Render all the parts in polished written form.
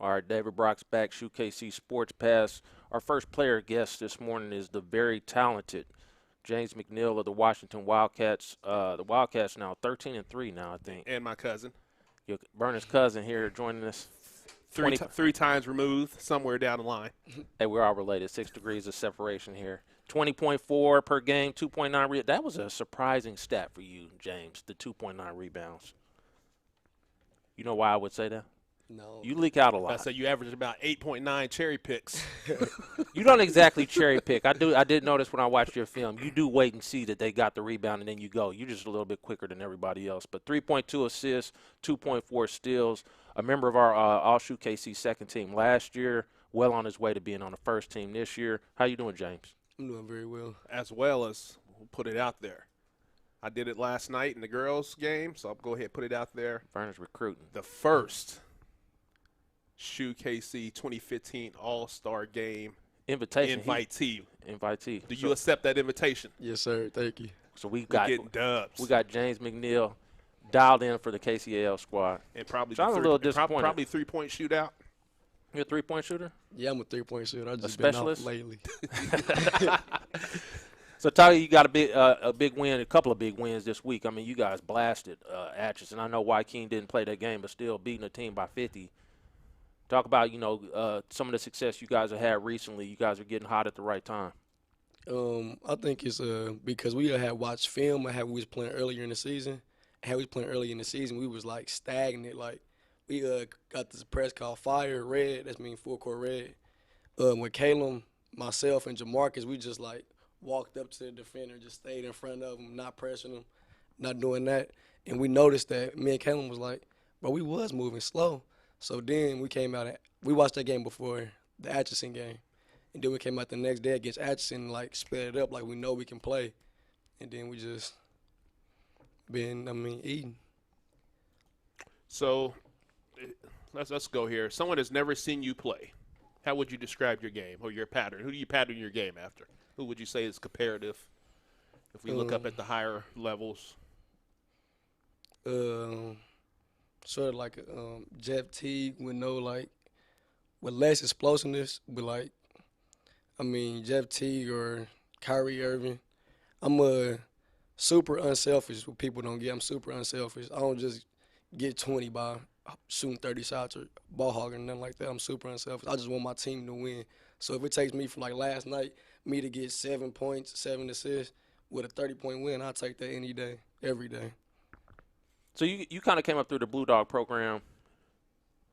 All right, David Brock's back, SHUKC Sports Pass. Our first player guest this morning is the very talented James McNeil of the Washington Wildcats. The Wildcats now 13-3 now, I think. And my cousin. Your Berner's cousin here joining us. Three times removed, somewhere down the line. Hey, we're all related. 6 degrees of separation here. 20.4 per game, 2.9 That was a surprising stat for you, James, the 2.9 rebounds. You know why I would say that? No. You leak out a lot. I said you averaged about 8.9 cherry picks. You don't exactly cherry pick. I did notice when I watched your film, you do wait and see that they got the rebound and then you go. You're just a little bit quicker than everybody else. But 3.2 assists, 2.4 steals. A member of our All-SHUKC second team last year, well on his way to being on the first team this year. How you doing, James? I'm doing very well. As well as we'll put it out there. I did it last night in the girls' game, so I'll go ahead and put it out there. Berner's recruiting. The first SHUKC 2015 All-Star Game Invitation. invitee. Invitee. Do you accept that invitation? Yes, sir. Thank you. So we We're getting dubs. We got James McNeil dialed in for the KCAL squad. And probably So I'm a little disappointed. Probably three-point shootout. You're a three-point shooter? Yeah, I'm a three-point shooter. I just specialist? been off lately. So, Tyler, you got a big win, a couple of big wins this week. I mean, you guys blasted Atchison. I know Joaquin didn't play that game, but still beating a team by 50. Talk about, some of the success you guys have had recently. You guys are getting hot at the right time. I think it's because we had watched film and how we was playing earlier in the season. How we was playing early in the season, we was like stagnant. Like we got this press called Fire Red. That's mean full court red. With Caleb, myself, and Jamarcus, we just like walked up to the defender, just stayed in front of him, not pressing him, not doing that. And we noticed that me and Caleb was like, bro, we was moving slow. So then we came out we watched that game before the Atchison game. And then we came out the next day against Atchison and, like, split it up like we know we can play. And then we just eating. So let's go here. Someone has never seen you play. How would you describe your game or your pattern? Who do you pattern your game after? Who would you say is comparative if we look up at the higher levels? Sort of like Jeff Teague with with less explosiveness, but Jeff Teague or Kyrie Irving. I'm super unselfish, what people don't get. I'm super unselfish. I don't just get 20 by shooting 30 shots or ball hogging or nothing like that. I'm super unselfish. I just want my team to win. So if it takes me from like last night, me to get 7 points, 7 assists with a 30-point win, I'll take that any day, every day. So you kind of came up through the Blue Dog program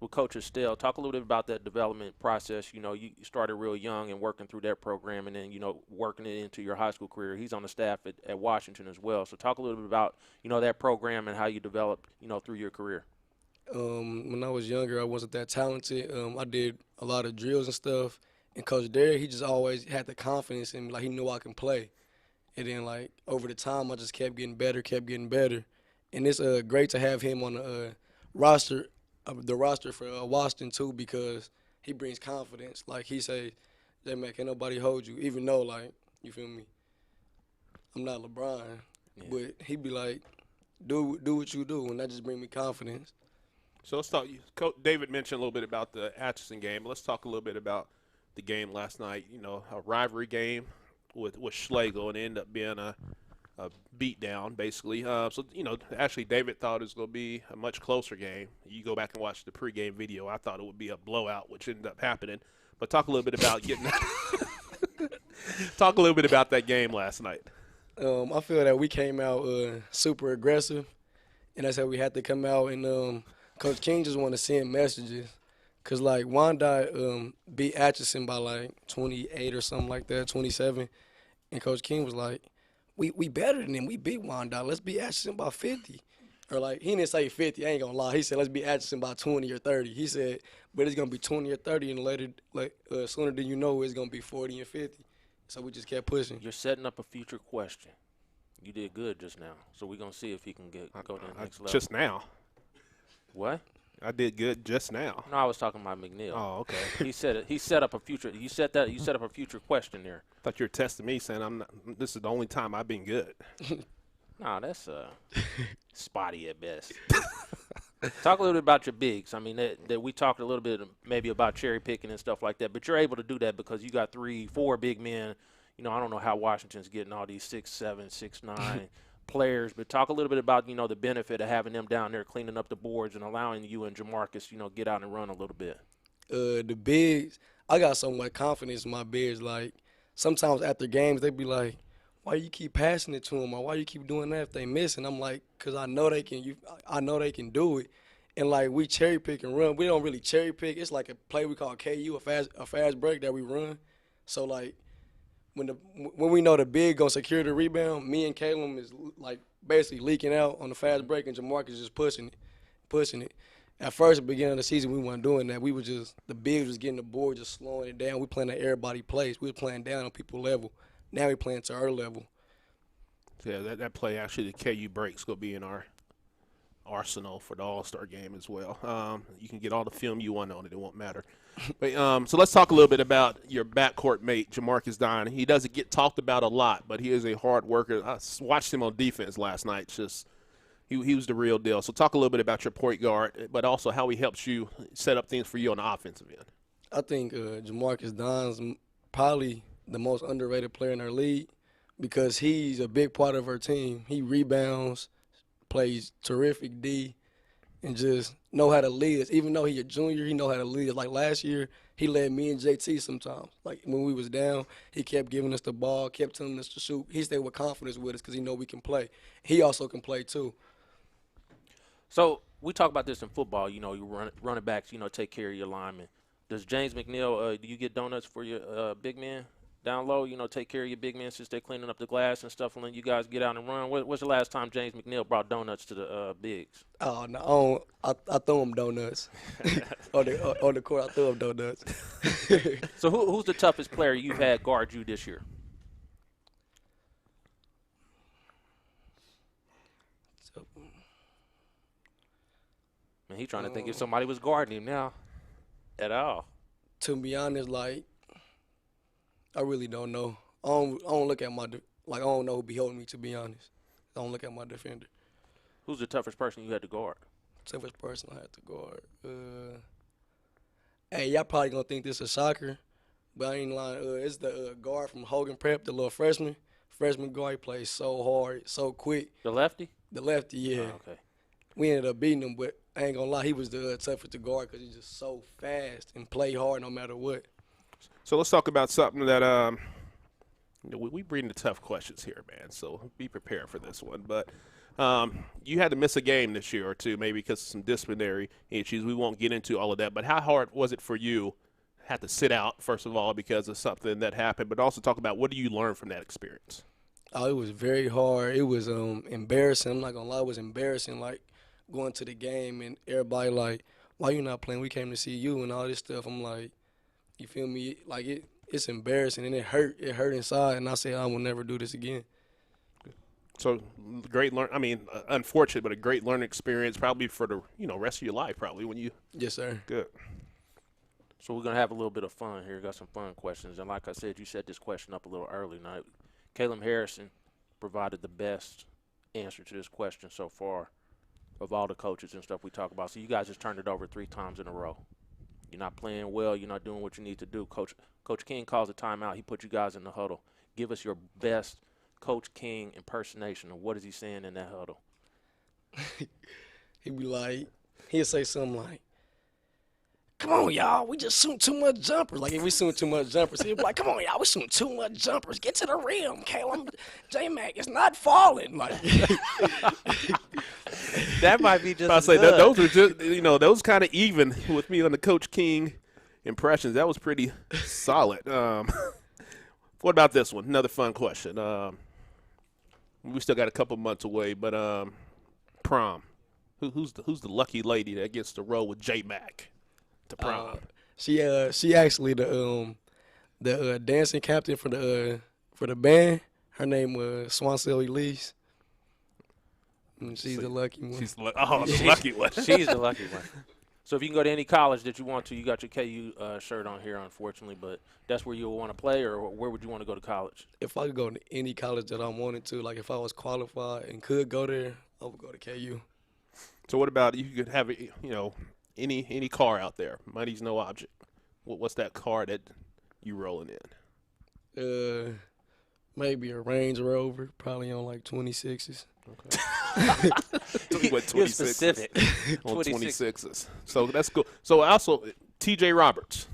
with Coach Estelle. Talk a little bit about that development process. You started real young and working through that program and then, working it into your high school career. He's on the staff at Washington as well. So talk a little bit about, that program and how you developed, through your career. When I was younger, I wasn't that talented. I did a lot of drills and stuff. And Coach Derek, he just always had the confidence in me. Like, he knew I can play. And then, like, over the time, I just kept getting better. And it's great to have him on the roster for Washington, too, because he brings confidence. Like, he says, J-Mac, can't nobody hold you, even though, like, you feel me, I'm not LeBron. Yeah. But he be like, do what you do, and that just brings me confidence. So let's talk. Coach David mentioned a little bit about the Atchison game. Let's talk a little bit about the game last night. A rivalry game with Schlegel, and it ended up being a beatdown, basically. Actually, David thought it was going to be a much closer game. You go back and watch the pregame video. I thought it would be a blowout, which ended up happening. But talk a little bit about talk a little bit about that game last night. I feel that we came out super aggressive, and that's how we had to come out. And Coach King just wanted to send messages. Because, like, Wyandotte beat Atchison by, like, 28 or something like that, 27. And Coach King was like, we better than them. We beat Wyandotte. Let's beat Atchison by 50. Or, like, he didn't say 50. I ain't going to lie. He said, let's beat Atchison by 20 or 30. He said, but it's going to be 20 or 30, and later, sooner than you know, it's going to be 40 and 50. So we just kept pushing. You're setting up a future question. You did good just now. So we're going to see if he can go to the next level. Just now. What? I did good just now. No, I was talking about McNeil. Oh, okay. He said it. He set up a future. You set up a future question there. I thought you were testing me, saying this is the only time I've been good. No, that's spotty at best. Talk a little bit about your bigs. I mean, that we talked a little bit maybe about cherry picking and stuff like that, but you're able to do that because you got 3, 4 big men. You know, I don't know how Washington's getting all these 6'7", 6'9" players, but talk a little bit about, you know, the benefit of having them down there cleaning up the boards and allowing you and Jamarcus, you know, get out and run a little bit. The bigs, I got so much confidence in my bigs. Like, sometimes after games, they be like, why you keep passing it to them, or why you keep doing that if they miss? And I'm like, because I know they can. I know they can do it. And like we cherry pick and run. We don't really cherry pick. It's like a play we call KU, a fast break that we run. So like when we know the big gonna secure the rebound, me and Caleb is like basically leaking out on the fast break, and Jamarcus is just pushing it. At first, at the beginning of the season, we weren't doing that. We were just the bigs was getting the board, just slowing it down. We playing at everybody plays. We were playing down on people's level. Now we playing to our level. Yeah, that play actually, the KU break's going to be in our arsenal for the All-Star game as well. You can get all the film you want on it. It won't matter. But, so let's talk a little bit about your backcourt mate, Jamarcus Dine. He doesn't get talked about a lot, but he is a hard worker. I watched him on defense last night. He was the real deal. So talk a little bit about your point guard, but also how he helps you set up things for you on the offensive end. I think Jamarcus Dine's probably the most underrated player in our league because he's a big part of our team. He rebounds, plays terrific D, and just know how to lead us. Even though he's a junior, he know how to lead us. Like last year, he led me and JT sometimes. Like when we was down, he kept giving us the ball, kept telling us to shoot. He stayed with confidence with us because he know we can play. He also can play too. So we talk about this in football. You know, you running backs, you know, take care of your linemen. Does James McNeil, do you get donuts for your big men down low? You know, take care of your big men since they're cleaning up the glass and stuff and letting you guys get out and run. When's the last time James McNeil brought donuts to the bigs? Oh, no, I throw him donuts. on the court, I throw him donuts. So who's the toughest player you've had guard you this year? Man, he's trying to think if somebody was guarding him now at all. To be honest, like, I really don't know. I don't look at I don't know who be holding me, to be honest. I don't look at my defender. Who's the toughest person you had to guard? Toughest person I had to guard. Hey, y'all probably gonna think this is soccer, but I ain't lying. It's the guard from Hogan Prep, the little freshman guard. He plays so hard, so quick. The lefty? The lefty, yeah. Oh, okay. We ended up beating him, but I ain't gonna lie, he was the toughest to guard because he's just so fast and play hard no matter what. So let's talk about something that we bring the tough questions here, man. So be prepared for this one. But you had to miss a game this year or two, maybe because of some disciplinary issues. We won't get into all of that. But how hard was it for you? Had to sit out first of all because of something that happened, but also talk about what do you learn from that experience? Oh, it was very hard. It was embarrassing. I'm not gonna lie, it was embarrassing. Like going to the game and everybody like, why you not playing? We came to see you and all this stuff. I'm like, you feel me? Like it's embarrassing and it hurt. It hurt inside, and I said I will never do this again. So great unfortunate, but a great learning experience probably for the rest of your life probably when you. Yes, sir. Good. So we're gonna have a little bit of fun here. Got some fun questions, and like I said, you set this question up a little early. Now, Caleb Harrison provided the best answer to this question so far of all the coaches and stuff we talk about. So you guys just turned it over 3 times in a row. You're not playing well. You're not doing what you need to do. Coach King calls a timeout. He put you guys in the huddle. Give us your best Coach King impersonation of what is he saying in that huddle. He'll say something like, come on, y'all, we just shooting too much jumpers. Like, if we shooting too much jumpers, he'll be like, come on, y'all, we shooting too much jumpers. Get to the rim, Caleb. J-Mac, it's not falling. Like, that might be just I say that those are just, those kind of even with me on the Coach King impressions. That was pretty solid. What about this one? Another fun question. We still got a couple months away, but prom. Who's the lucky lady that gets to roll with J-Mac to prom? She actually the dancing captain for the band. Her name was Swansell Elise. And she's the lucky one. She's the lucky one. She's the lucky one. So if you can go to any college that you want to, you got your KU shirt on here, unfortunately, but that's where you'll want to play, or where would you want to go to college? If I could go to any college that I wanted to, like if I was qualified and could go there, I would go to KU. So what about you could have any car out there? Money's no object. What's that car that you rolling in? Maybe a Range Rover, probably on like 26s. Okay. What, You're 26s? specific. On 26. 26s. So that's cool. So also TJ Roberts.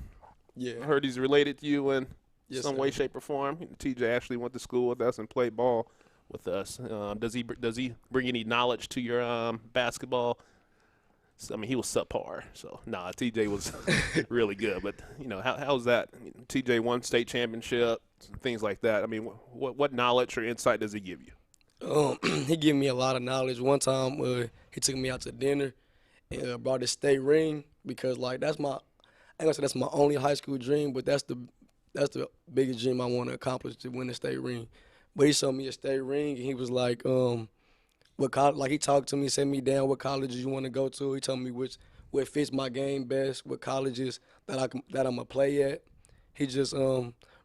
Yeah. I heard he's related to you in Yes, some sir. way, shape, or form. TJ actually went to school with us and played ball with us. Does he bring any knowledge to your basketball? I mean, he was subpar. So TJ was really good. But how's that? I mean, TJ won state championship, things like that. I mean, what knowledge or insight does he give you? He gave me a lot of knowledge. One time, he took me out to dinner and brought his state ring because, like, I ain't gonna say that's my only high school dream, but that's the biggest dream I want to accomplish, to win the state ring. But he showed me a state ring, and he was like, what college? Like, he talked to me, set me down, what colleges you want to go to. He told me what fits my game best, what colleges that I'm gonna play at. He just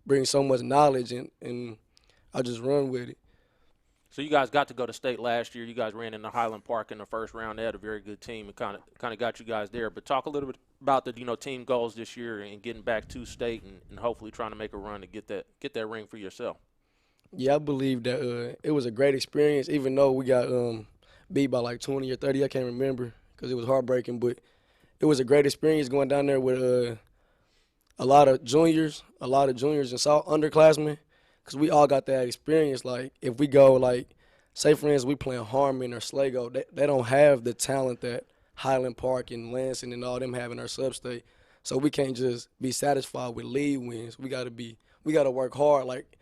brings so much knowledge, and I just run with it. So you guys got to go to state last year. You guys ran into Highland Park in the first round. They had a very good team and kind of got you guys there. But talk a little bit about the team goals this year and getting back to state and hopefully trying to make a run to get that ring for yourself. Yeah, I believe that it was a great experience, even though we got beat by like 20 or 30. I can't remember because it was heartbreaking. But it was a great experience going down there with a lot of juniors and underclassmen, because we all got that experience. Like, if we go, like, say, for instance, we playing Harmon or Sligo, they don't have the talent that Highland Park and Lansing and all them have in our sub-state. So we can't just be satisfied with league wins. We got to work hard. Like,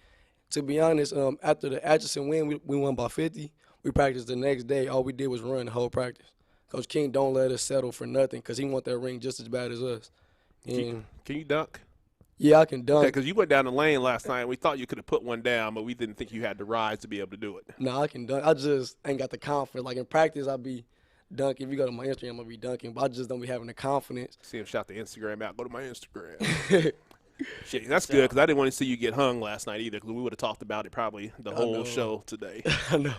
to be honest, after the Atchison win, we won by 50. We practiced the next day. All we did was run the whole practice. Coach King don't let us settle for nothing because he want that ring just as bad as us. And Can you dunk? yeah, I can dunk. Okay, because you went down the lane last night. And we thought you could have put one down, but we didn't think you had the rise to be able to do it. No, I can dunk. I just ain't got the confidence. Like, in practice, I be dunking. If you go to my Instagram, I'll be dunking. But I just don't be having the confidence. See him shout the Instagram out. Go to my Instagram. Shit, that's good because I didn't want to see you get hung last night either because we would have talked about it probably the whole show today. I know.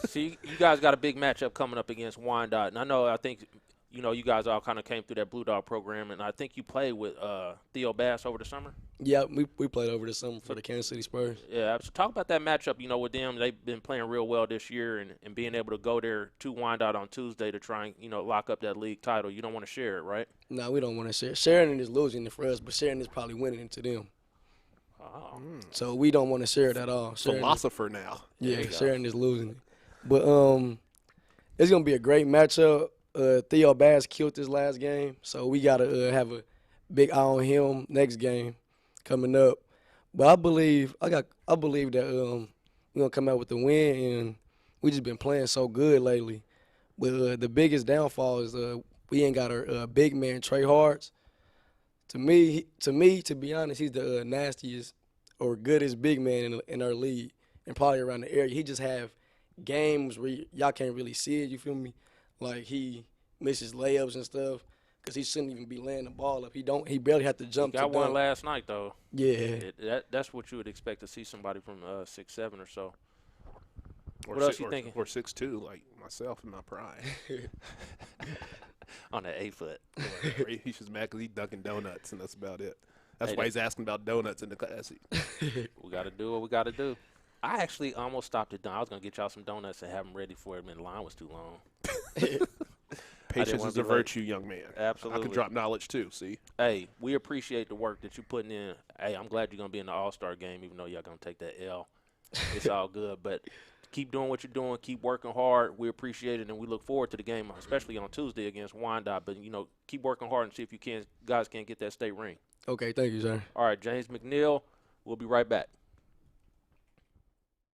See, you guys got a big matchup coming up against Wyandotte. And I think you guys all kind of came through that Blue Dog program, and I think you played with Theo Bass over the summer. Yeah, we played over the summer for the Kansas City Spurs. Yeah, so talk about that matchup, with them. They've been playing real well this year, and being able to go there to Wyandotte on Tuesday to try and, lock up that league title. You don't want to share it, right? No, we don't want to share. Sharing is losing it for us, but sharing is probably winning it to them. Oh. So we don't want to share it at all. Philosopher now. Yeah, sharing is losing it. But it's going to be a great matchup. Theo Bass killed this last game, so we got to have a big eye on him next game coming up. But I believe that we're going to come out with the win, and we just been playing so good lately. But the biggest downfall is we ain't got our big man, Trey Harts. To me, to be honest, he's the nastiest or goodest big man in our league and probably around the area. He just have games where y'all can't really see it, you feel me? Like, he misses layups and stuff because he shouldn't even be laying the ball up. He barely had to jump He got to one dunk. last night, though. Yeah. That's what you would expect to see somebody from 6'7" or so. Or What else you thinking? Or 6'2", like myself in my prime. On that 8-foot. He's just mad because he's dunking donuts, and that's about it. That's Hey, why he's asking about donuts in the class. We got to do what we got to do. I actually almost stopped at I was going to get y'all some donuts and have them ready for it, and the line was too long. Patience wanna is a be late. virtue, young man. Absolutely. I can drop knowledge too, see? Hey, we appreciate the work that you're putting in. Hey, I'm glad you're going to be in the All-Star game, even though y'all going to take that L. It's all good. But keep doing what you're doing. Keep working hard. We appreciate it, and we look forward to the game, especially on Tuesday against Wyandotte. But, keep working hard and see if you guys can get that state ring. Okay, thank you, sir. All right, James McNeil, we'll be right back.